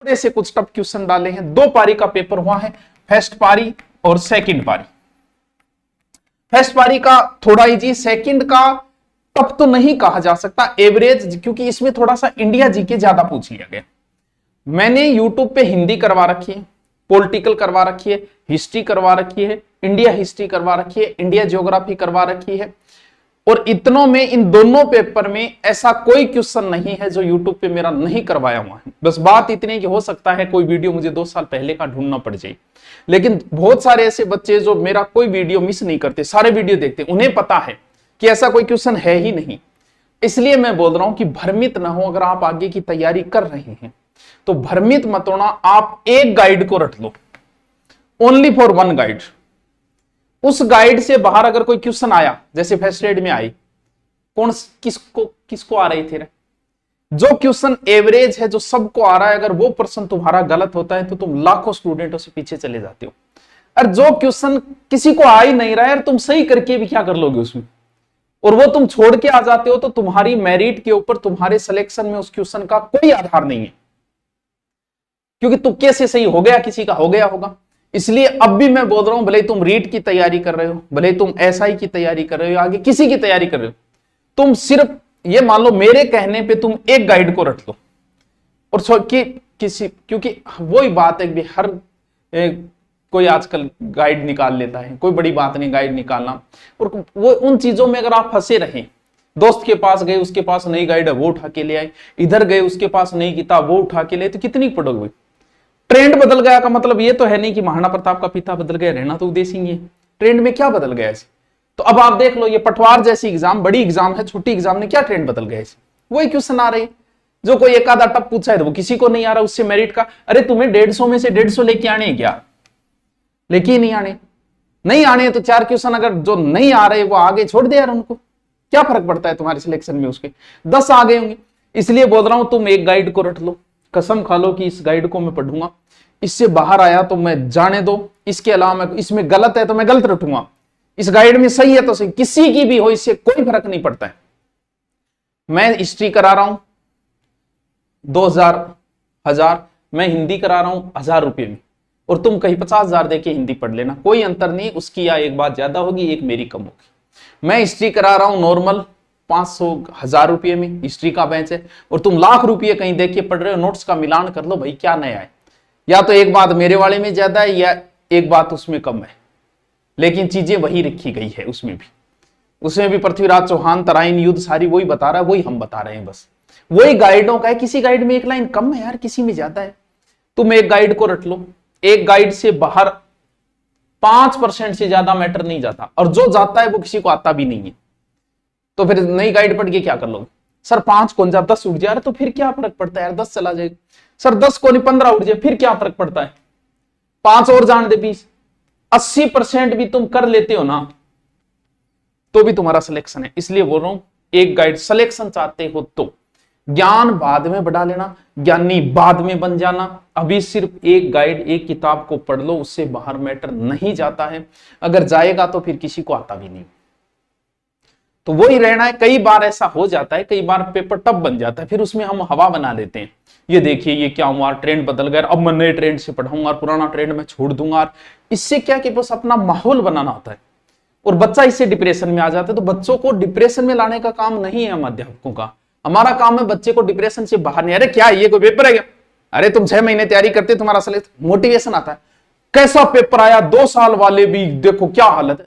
थोड़े से कुछ टफ क्वेश्चन डाले हैं। 2 पारी का पेपर हुआ है, फर्स्ट पारी और सेकंड पारी। फर्स्ट पारी का थोड़ा इजी, सेकंड का टफ तो नहीं कहा जा सकता, एवरेज, क्योंकि इसमें थोड़ा सा इंडिया जीके ज्यादा पूछ लिया गया। मैंने यूट्यूब पे हिंदी करवा रखी है, पॉलिटिकल करवा रखी है, हिस्ट्री करवा रखी है, इंडिया हिस्ट्री करवा रखी है, इंडिया ज्योग्राफी करवा रखी है, और इतनों में इन दोनों पेपर में ऐसा कोई क्वेश्चन नहीं है जो यूट्यूब पे मेरा नहीं करवाया हुआ है। बस बात इतनी कि हो सकता है कोई वीडियो मुझे 2 साल पहले का ढूंढना पड़ जाए, लेकिन बहुत सारे ऐसे बच्चे जो मेरा कोई वीडियो मिस नहीं करते, सारे वीडियो देखते, उन्हें पता है कि ऐसा कोई क्वेश्चन है ही नहीं। इसलिए मैं बोल रहा हूं कि भ्रमित ना हो, अगर आप आगे की तैयारी कर रहे हैं तो भ्रमित मत होना। आप एक गाइड को रट लो, ओनली फॉर 1 गाइड। उस गाइड से बाहर अगर कोई क्वेश्चन आया, जैसे फर्स्ट एड में आई, किसको आ रही थी रे? जो क्वेश्चन एवरेज है, जो सबको आ रहा है, अगर वो प्रश्न तुम्हारा गलत होता है तो तुम लाखों स्टूडेंटों से पीछे चले जाते हो। और जो क्वेश्चन किसी को आ ही नहीं रहा है, तुम सही करके भी क्या कर लोगे उसमें, और वो तुम छोड़ के आ जाते हो, तो तुम्हारी मेरिट के ऊपर, तुम्हारे सिलेक्शन में उस क्वेश्चन का कोई आधार नहीं है, क्योंकि तुक्के से सही हो गया, किसी का हो गया होगा। इसलिए अब भी मैं बोल रहा हूं, भले तुम रीट की तैयारी कर रहे हो, भले तुम एसआई की तैयारी कर रहे हो, आगे किसी की तैयारी कर रहे हो, तुम सिर्फ ये मान लो मेरे कहने पे तुम एक गाइड को रट लो, और क्योंकि वही बात है कि हर कोई आजकल गाइड निकाल लेता है, कोई बड़ी बात नहीं गाइड निकालना। और वो उन चीजों में अगर आप फंसे रहे, दोस्त के पास गए, उसके पास नई गाइड है, वो उठा के ले आए, इधर गए, उसके पास नई किताब, वो उठा के ले, तो कितनी पढ़ोगे? ट्रेंड बदल गया का मतलब ये तो है नहीं कि महाराणा प्रताप का पिता बदल गया, रहना तो उदय सिंह ही है। ट्रेंड में क्या बदल गया ऐसे? तो अब आप देख लो, ये पटवार जैसी एग्जाम, बड़ी एग्जाम है, छोटी एग्जाम ने क्या ट्रेंड बदल गया ऐसे? वही क्वेश्चन आ रहे, जो कोई एक आधा टप पूछा है तो वो किसी को नहीं आ रहा, उससे मेरिट का, अरे तुम्हें 150 में से 150 लेके आने क्या? लेके ही नहीं आने, नहीं आने तो 4 क्वेश्चन अगर जो नहीं आ रहे वो आगे छोड़ दे यार, उनको क्या फर्क पड़ता है तुम्हारे सिलेक्शन में, उसके 10 आ गए होंगे। इसलिए बोल रहा हूं, तुम एक गाइड को रट लो, कसम खा लो कि इस गाइड को मैं पढ़ूंगा, इससे बाहर आया तो मैं जाने दो, इसके अलावा मैं इसमें गलत है तो मैं गलत रटूंगा, इस गाइड में सही है तो सही, किसी की भी हो, इससे कोई फर्क नहीं पड़ता है। मैं हिस्ट्री करा रहा हूं 2000, मैं हिंदी करा रहा हूं 1000 रुपये में, और तुम कहीं 50,000 देके हिंदी पढ़ लेना, कोई अंतर नहीं, उसकी या एक बात ज्यादा होगी, एक मेरी कम होगी। मैं हिस्ट्री करा रहा हूं नॉर्मल 500-1000 रुपये में, हिस्ट्री का बैच है, और तुम लाख रुपये कहीं देके पढ़ रहे हो, नोट्स का मिलान कर लो भाई, क्या नया है? या तो एक बात मेरे वाले में ज्यादा है, या एक बात उसमें कम है, लेकिन चीजें वही रखी गई है। उसमें भी पृथ्वीराज चौहान, तराइन युद्ध सारी वही बता रहा है, वही हम बता रहे हैं, बस वही गाइडों का है। किसी गाइड में एक लाइन कम है यार, किसी में ज्यादा है। तुम एक गाइड को रट लो, एक गाइड से बाहर 5% से ज्यादा मैटर नहीं जाता, और जो जाता है वो किसी को आता भी नहीं है। तो फिर नई गाइड पढ़ के क्या कर लोगे? सर 5 कौन जा, 10 उठ जाए, तो फिर क्या फर्क पड़ता है यार, 10 चला जाएगा। सर 10 को नहीं 15 उठ जाए, फिर क्या फर्क पड़ता है? 5 और जान दे 20, 80% भी तुम कर लेते हो ना, तो भी तुम्हारा सिलेक्शन है। इसलिए बोल रहा हूं, एक गाइड सिलेक्शन चाहते हो तो ज्ञान बाद में बढ़ा लेना, ज्ञानी बाद में बन जाना। अभी सिर्फ एक गाइड, एक किताब को पढ़ लो, उससे बाहर मैटर नहीं जाता है। अगर जाएगा तो फिर किसी को आता भी नहीं, तो वही रहना है। कई बार ऐसा हो जाता है, कई बार पेपर टफ बन जाता है, फिर उसमें हम हवा बना लेते हैं, ये देखिए ये क्या हुआ, ट्रेंड बदल गया, अब मैं नए ट्रेंड से पढ़ाऊंगा, पुराना ट्रेंड मैं छोड़ दूंगा। इससे क्या कि बस अपना माहौल बनाना होता है, और बच्चा इससे डिप्रेशन में आ जाता है। तो बच्चों को डिप्रेशन में लाने का काम नहीं है हम अध्यापकों का, हमारा काम है बच्चे को डिप्रेशन से बाहर नहीं। अरे क्या ये कोई पेपर है क्या? अरे तुम 6 महीने तैयारी करते, तुम्हारा मोटिवेशन आता है, कैसा पेपर आया, 2 साल वाले भी देखो क्या हालत है।